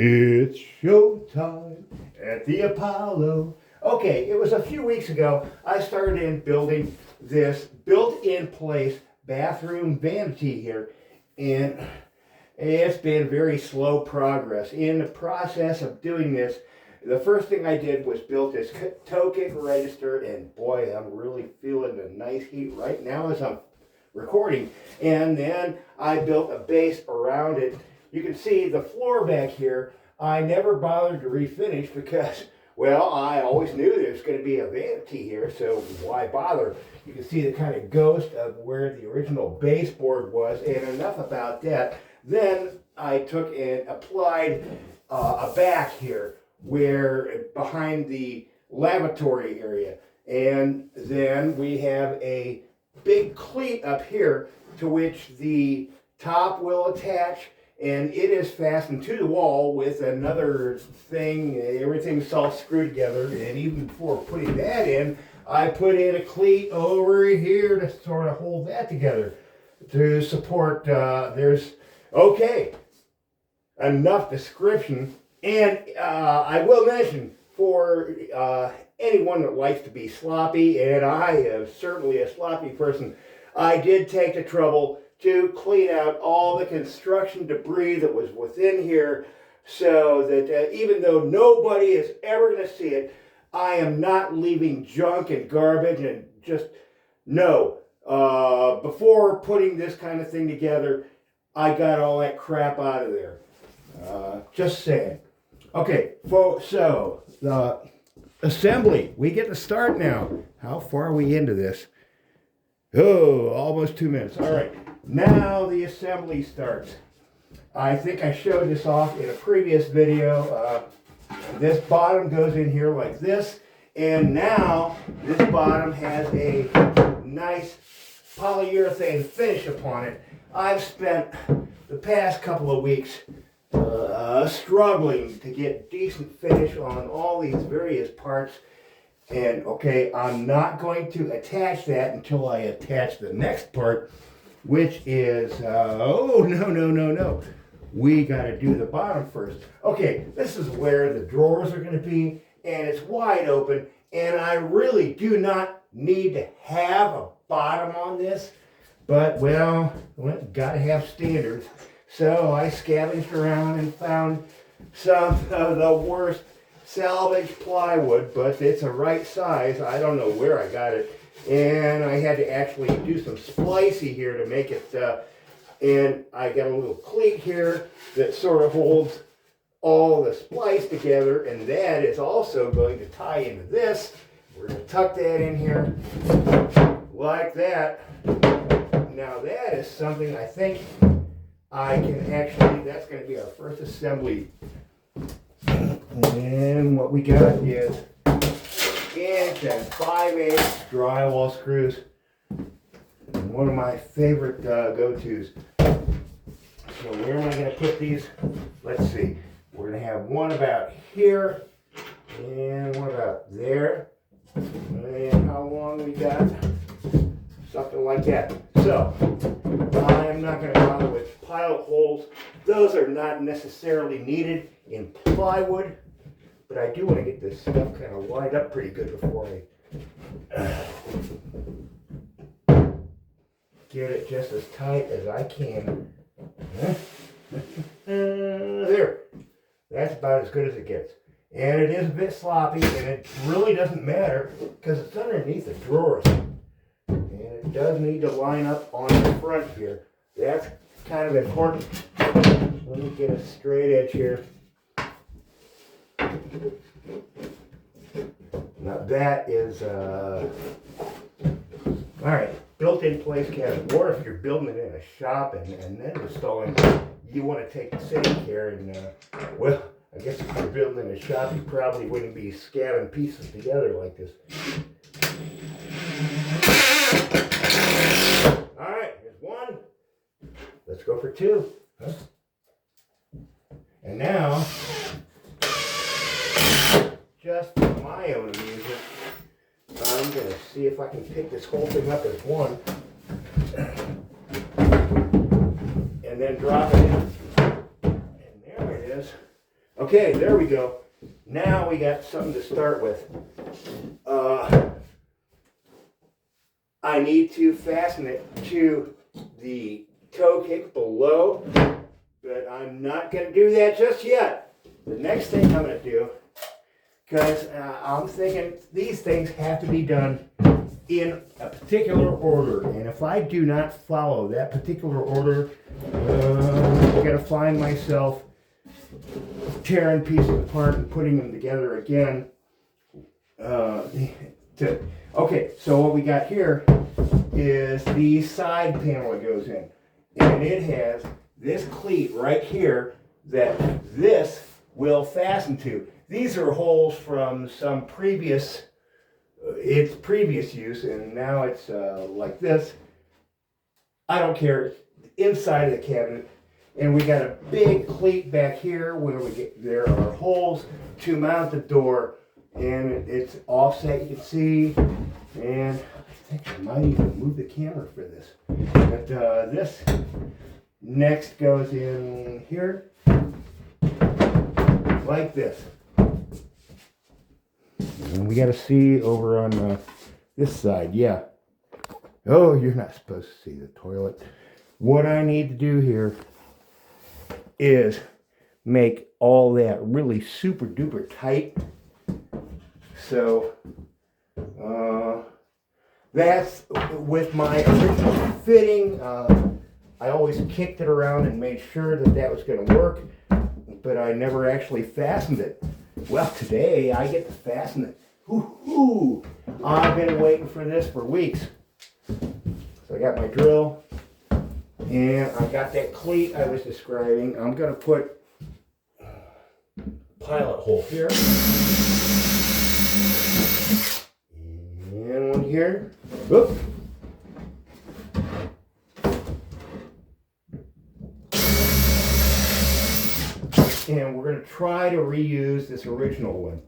It's showtime at the Apollo. Okay, it was a few weeks ago I started in building this built-in place bathroom vanity here, and it's been very slow progress. In the process of doing this, the first thing I did was build this toe kick register, and boy, I'm really feeling the nice heat right now as I'm recording. And then I built a base around it. You can see the floor back here, I never bothered to refinish because, well, I always knew there was going to be a vanity here, so why bother? You can see the kind of ghost of where the original baseboard was, and enough about that. Then I took and applied a back here where behind the lavatory area, and then we have a big cleat up here to which the top will attach, and it is fastened to the wall with another thing. Everything's all screwed together, and even before putting that in, I put in a cleat over here to sort of hold that together to support. Okay, enough description. And I will mention, for anyone that likes to be sloppy, and I am certainly a sloppy person, I did take the trouble to clean out all the construction debris that was within here, so that even though nobody is ever going to see it, I am not leaving junk and garbage and just, no. Before putting this kind of thing together, I got all that crap out of there. Just saying. Okay, so the assembly, we get to start now. How far are we into this? Oh, almost 2 minutes. All right, now the assembly starts. I think I showed this off in a previous video. This bottom goes in here like this, and now this bottom has a nice polyurethane finish upon it. I've spent the past couple of weeks struggling to get decent finish on all these various parts, and okay, I'm not going to attach that until I attach the next part, which is oh no, we got to do the bottom first. Okay, this is where the drawers are going to be, and it's wide open, and I really do not need to have a bottom on this, but well, gotta have standards. So I scavenged around and found some of the worst salvage plywood, but it's a right size. I don't know where I got it. And I had to actually do some splicey here to make it, and I got a little cleat here that sort of holds all the splice together, and that is also going to tie into this. We're going to tuck that in here like that. Now that is something I think I can actually, that's going to be our first assembly. And what we got is 1 and 5/8 drywall screws. And one of my favorite go-tos. So where am I going to put these? Let's see. We're going to have one about here and one about there. And how long we got? Something like that. So I'm not going to bother with pilot holes. Those are not necessarily needed in plywood, but I do want to get this stuff kind of lined up pretty good before I get it just as tight as I can. There. That's about as good as it gets. And it is a bit sloppy, and it really doesn't matter because it's underneath the drawers. And it does need to line up on the front here. That's kind of important. Let me get a straight edge here. Now that is, alright, built-in place cabinet. Or if you're building it in a shop and then installing, you want to take the same care and, well, I guess if you're building in a shop, you probably wouldn't be scabbing pieces together like this. Alright, here's one. Let's go for two. Huh? And now, just for my own amusement, I'm going to see if I can pick this whole thing up as one. And then drop it in. And there it is. Okay, there we go. Now we got something to start with. I need to fasten it to the toe kick below, but I'm not going to do that just yet. The next thing I'm going to do, because I'm thinking these things have to be done in a particular order, and if I do not follow that particular order, I'm going to find myself tearing pieces apart and putting them together again. Okay, so what we got here is the side panel that goes in, and it has this cleat right here that this will fasten to. These are holes from some previous use, and now it's like this. I don't care. It's inside of the cabinet, and we got a big cleat back here where there are holes to mount the door, and it's offset. You can see, and I think I might even move the camera for this. But this next goes in here like this. And we got to see over on this side, yeah. Oh, you're not supposed to see the toilet. What I need to do here is make all that really super duper tight. So, that's with my original fitting. I always kicked it around and made sure that that was going to work, but I never actually fastened it. Well, today I get to fasten it. Woo-hoo! I've been waiting for this for weeks. So I got my drill, and I got that cleat I was describing. I'm going to put pilot hole here, and one here. Whoop. And we're going to try to reuse this original one.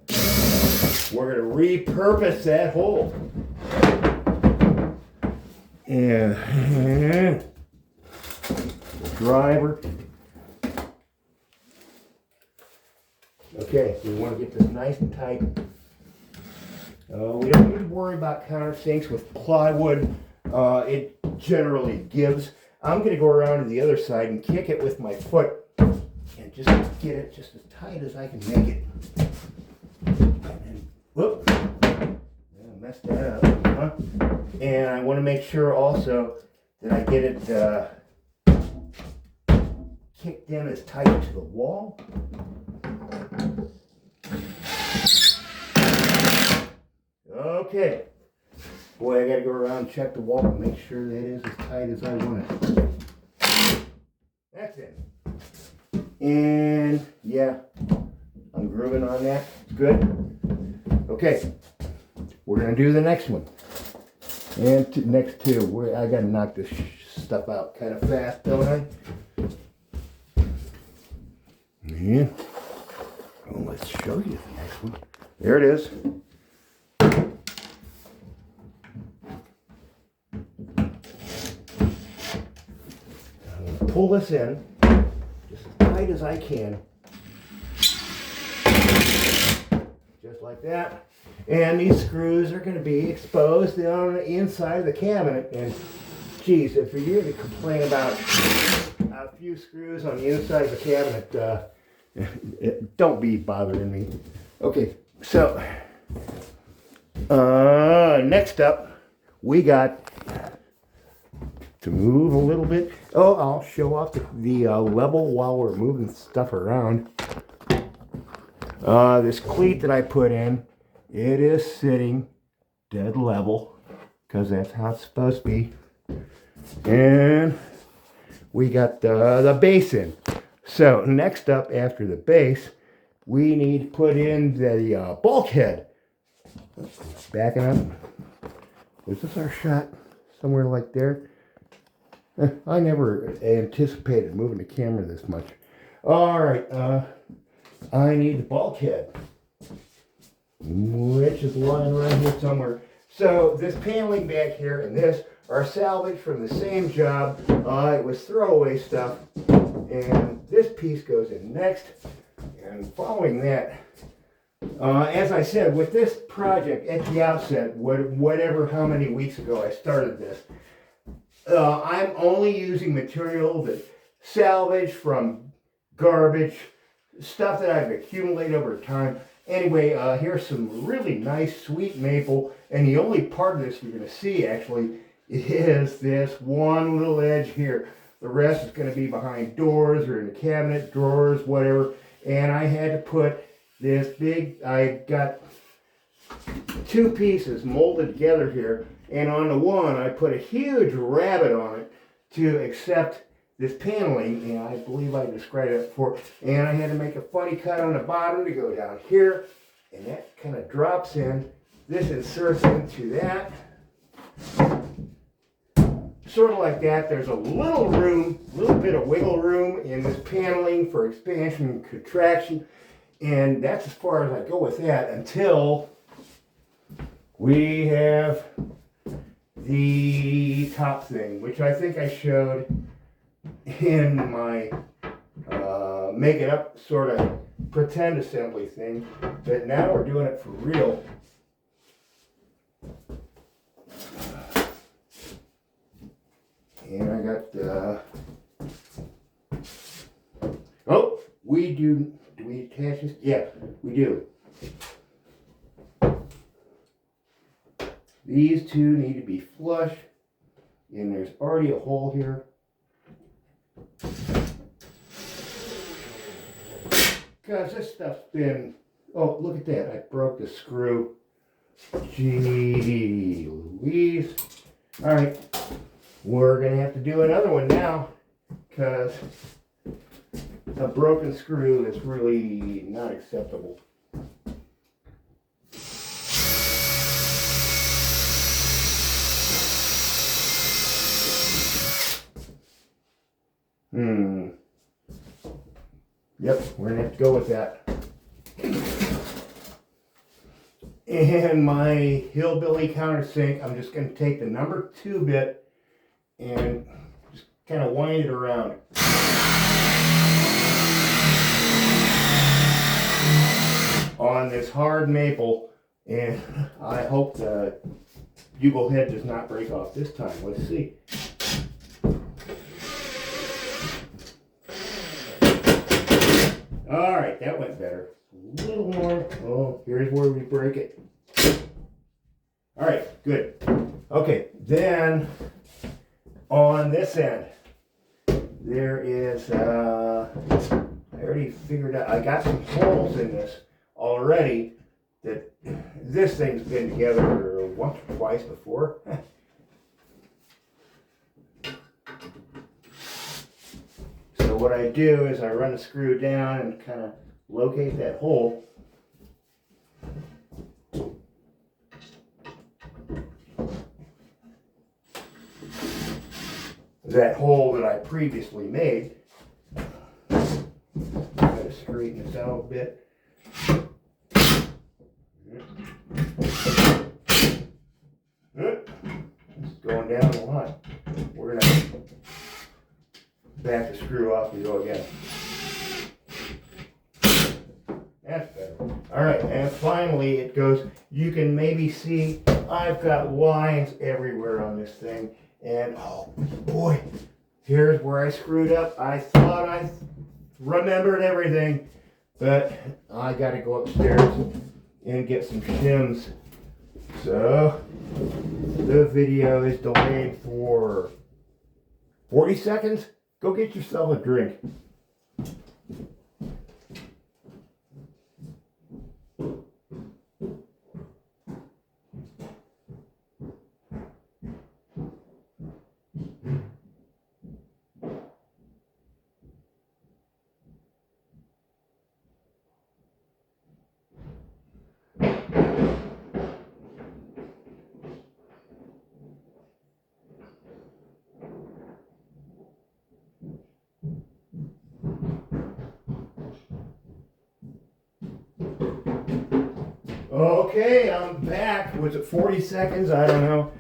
We're going to repurpose that hole. And driver. Okay, we want to get this nice and tight. We don't need to worry about countersinks with plywood. It generally gives. I'm going to go around to the other side and kick it with my foot and just get it just as tight as I can make it. And, whoop, I messed that up, huh? And I want to make sure also that I get it kicked in as tight to the wall. Okay. Boy, I got to go around and check the wall and make sure that it is as tight as I want it. That's it. And yeah, I'm grooving on that. It's good. Okay, we're gonna do the next one. And next two. I gotta knock this stuff out kind of fast, don't I? Yeah. Well, let's show you the next one. There it is. I'm gonna pull this in just as tight as I can. Just like that. And these screws are going to be exposed on the inside of the cabinet. And geez, if you're to complain about a few screws on the inside of the cabinet, don't be bothering me. Okay, so next up, we got to move a little bit. Oh, I'll show off the level while we're moving stuff around. This cleat that I put in, it is sitting dead level because that's how it's supposed to be. And we got the base in. So next up after the base, we need to put in the bulkhead. Backing up. Was this our shot? Somewhere like there? I never anticipated moving the camera this much. All right, I need the bulkhead, which is lying around here somewhere. So this paneling back here and this are salvaged from the same job. It was throwaway stuff, and this piece goes in next. And following that, as I said, with this project at the outset, how many weeks ago I started this, I'm only using material that salvaged from garbage, stuff that I've accumulated over time. Anyway, here's some really nice sweet maple, and the only part of this you're going to see actually is this one little edge here. The rest is going to be behind doors or in the cabinet, drawers, whatever. And I had to put this big, I got two pieces molded together here, and on the one I put a huge rabbet on it to accept this paneling, and I believe I described it before, and I had to make a funny cut on the bottom to go down here, and that kind of drops in. This inserts into that, sort of like that. There's a little bit of wiggle room in this paneling for expansion and contraction, and that's as far as I go with that until we have the top thing, which I think I showed in my make it up sort of pretend assembly thing, but now we're doing it for real. And I got oh, do we attach this? Yeah, we do. These two need to be flush, and there's already a hole here. Because this stuff's been, oh, look at that, I broke the screw. Gee Louise. All right, we're going to have to do another one now, because a broken screw is really not acceptable. Yep, we're going to have to go with that. And my Hillbilly countersink, I'm just going to take the number 2 bit and just kind of wind it around. On this hard maple, and I hope the bugle head does not break off this time. Let's see. All right, that went better. A little more. Oh, here's where we break it. All right, good. Okay, then on this end, there is, I already figured out, I got some holes in this already that this thing's been together once or twice before. So what I do is I run the screw down and kind of locate that hole. That hole that I previously made. Try to straighten this out a bit. It's going down a lot. We're going to back the screw off and go again. That's better. All right, and finally it goes, you can maybe see I've got lines everywhere on this thing. And oh boy, here's where I screwed up. I thought I remembered everything, but I got to go upstairs and get some shims. So the video is delayed for 40 seconds. Go get yourself a drink. Okay, I'm back. Was it 40 seconds? I don't know.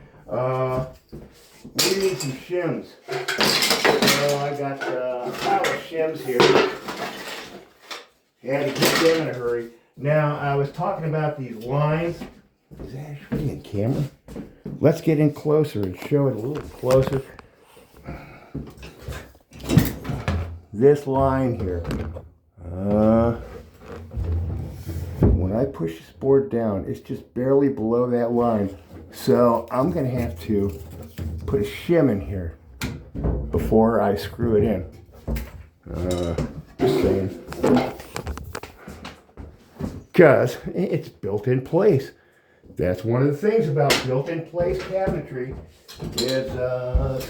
We need some shims. So I got a pile of shims here. had to get them in a hurry. Now, I was talking about these lines. Is that actually in camera? Let's get in closer and show it a little closer. This line here. When I push this board down, it's just barely below that line. So I'm going to have to put a shim in here before I screw it in. Just saying. Because it's built in place. That's one of the things about built in place cabinetry is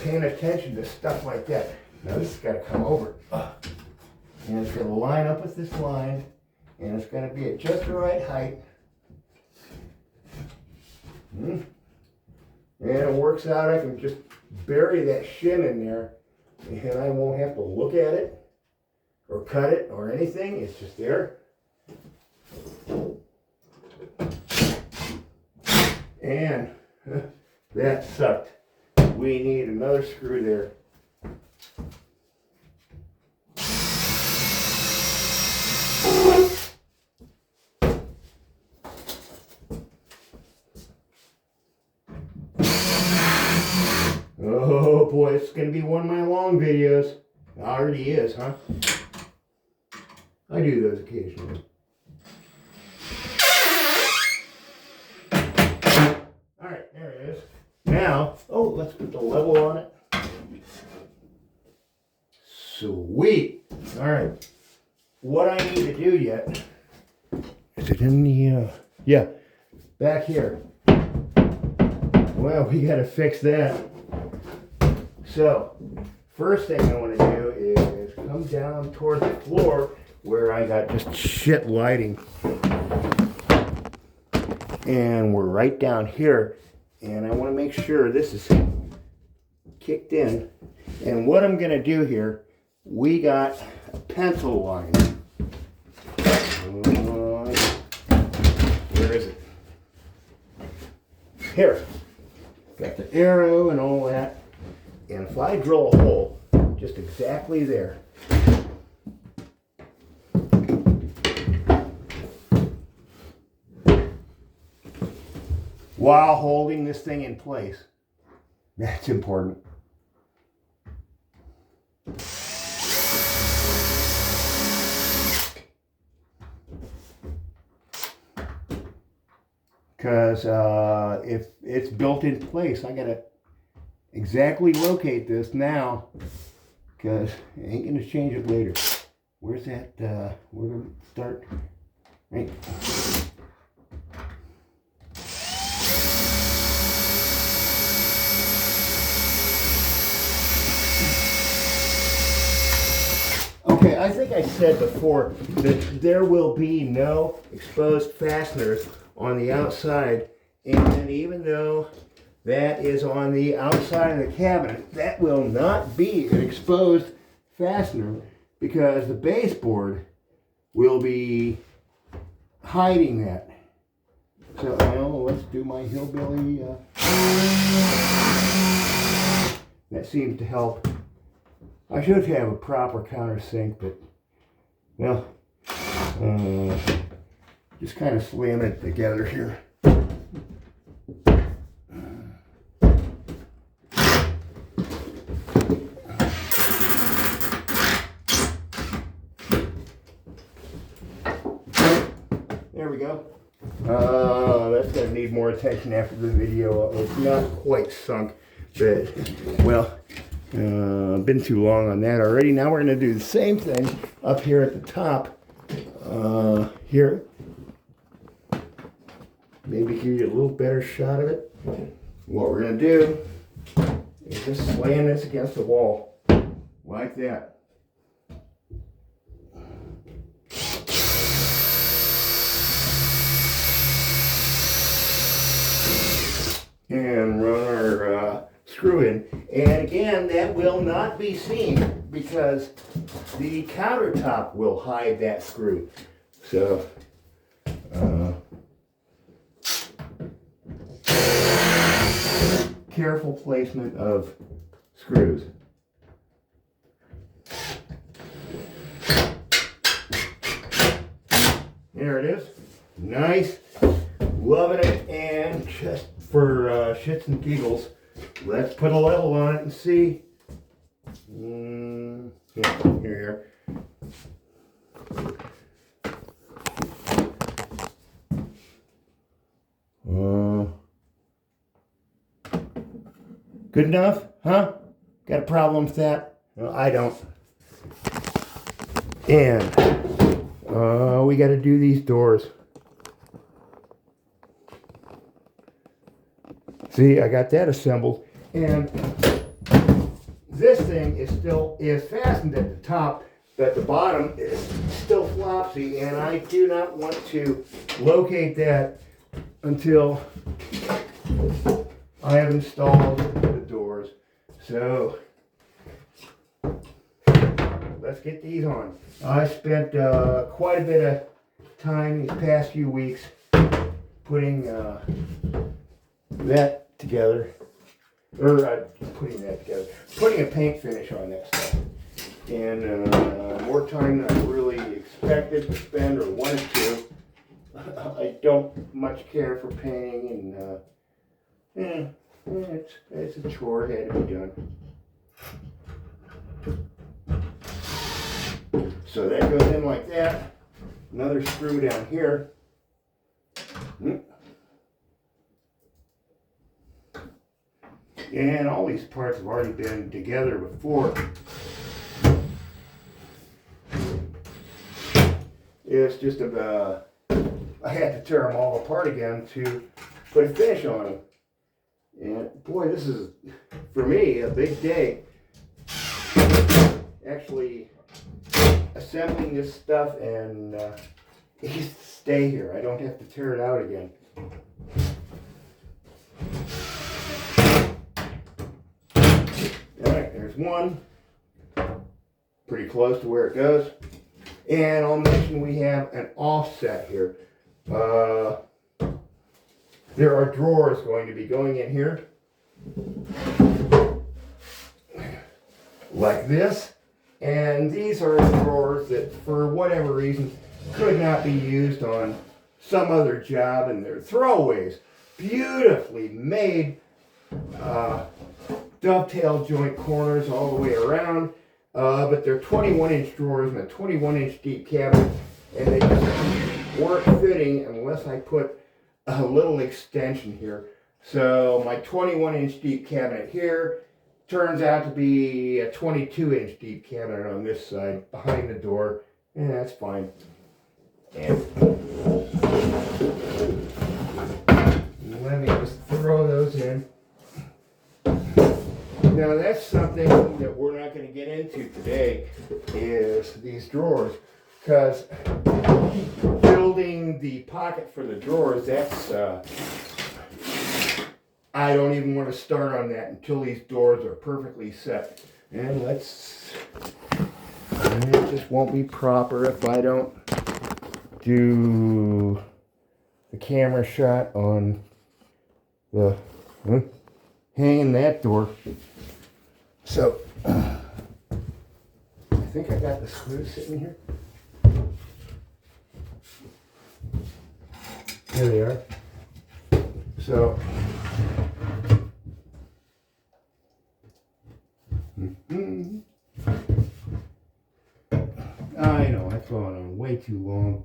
paying attention to stuff like that. Now this has got to come over. And it's going to line up with this line. And it's going to be at just the right height. And it works out. I can just bury that shim in there. And I won't have to look at it or cut it or anything. It's just there. And that sucked. We need another screw there. Oh boy, it's going to be one of my long videos. It already is, huh? I do those occasionally. Alright, there it is. Now, let's put the level on it. Sweet. Alright. What I need to do yet, is it in the, yeah, back here. Well, we got to fix that. So, first thing I want to do is come down toward the floor where I got just shit lighting. And we're right down here. And I want to make sure this is kicked in. And what I'm going to do here, we got a pencil line. Where is it? Here. Got the arrow and all that. And if I drill a hole just exactly there, while holding this thing in place, that's important. Because if it's built in place, I gotta exactly locate this now, because I ain't gonna change it later. Where's that? We're gonna start right. Okay, I think I said before that there will be no exposed fasteners on the outside, and even though that is on the outside of the cabinet, that will not be an exposed fastener because the baseboard will be hiding that. So let's do my hillbilly. That seems to help. I should have a proper countersink, but well, just kind of slam it together here. There we go. That's going to need more attention after the video. It's not quite sunk, but well, been too long on that already. Now we're going to do the same thing up here at the top. Here. Maybe give you a little better shot of it. What we're going to do is just slam this against the wall like that. And run our screw in. And again, that will not be seen because the countertop will hide that screw. So, careful placement of screws. There it is. Nice. Loving it. And just for shits and giggles, let's put a level on it and see. Here. Good enough? Huh? Got a problem with that? No, I don't. And we got to do these doors. See, I got that assembled. And this thing is fastened at the top, but the bottom is still flopsy, and I do not want to locate that until I have installed the doors. So let's get these on. I spent quite a bit of time these past few weeks putting that together, putting a paint finish on that stuff. And more time than I really expected to spend or wanted to. I don't much care for painting, and it's a chore, had to be done. So that goes in like that. Another screw down here. And all these parts have already been together before. It's just about, I had to tear them all apart again to put a finish on them. And boy, this is, for me, a big day. Actually assembling this stuff and stay here. I don't have to tear it out again. Alright, there's one. Pretty close to where it goes. And I'll mention we have an offset here. There are drawers going to be going in here. Like this. And these are drawers that, for whatever reason, could not be used on some other job, and they're throwaways. Beautifully made dovetail joint corners all the way around. But they're 21-inch drawers in a 21-inch deep cabinet, and they just weren't fitting unless I put a little extension here. So my 21-inch deep cabinet here turns out to be a 22-inch deep cabinet on this side behind the door, and that's fine. And let me just throw those in. Now that's something that we're not going to get into today, is these drawers, because building the pocket for the drawers, that's I don't even want to start on that until these doors are perfectly set. And it just won't be proper if I don't do the camera shot on the hanging that door. So I think I got the screws sitting here. Here they are. So I know I've gone on way too long.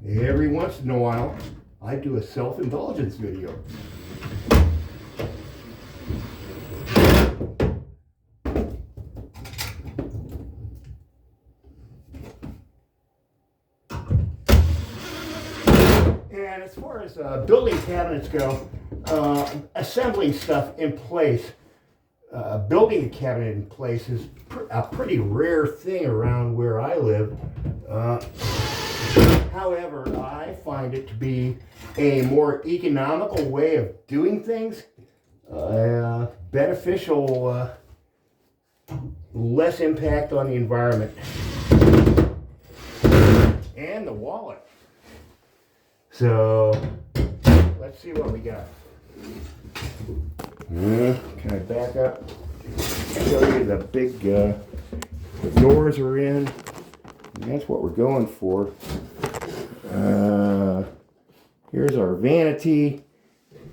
Every once in a while I do a self-indulgence video. And as far as building cabinets go, assembling stuff in place, building a cabinet in place is a pretty rare thing around where I live. However, I find it to be a more economical way of doing things, beneficial, less impact on the environment and the wallet. So let's see what we got. Can I back up? Show you the big doors are in. And that's what we're going for. Here's our vanity.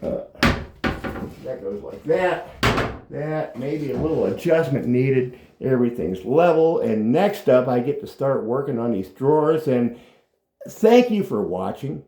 That goes like that. That, maybe a little adjustment needed. Everything's level. And next up, I get to start working on these drawers. And thank you for watching.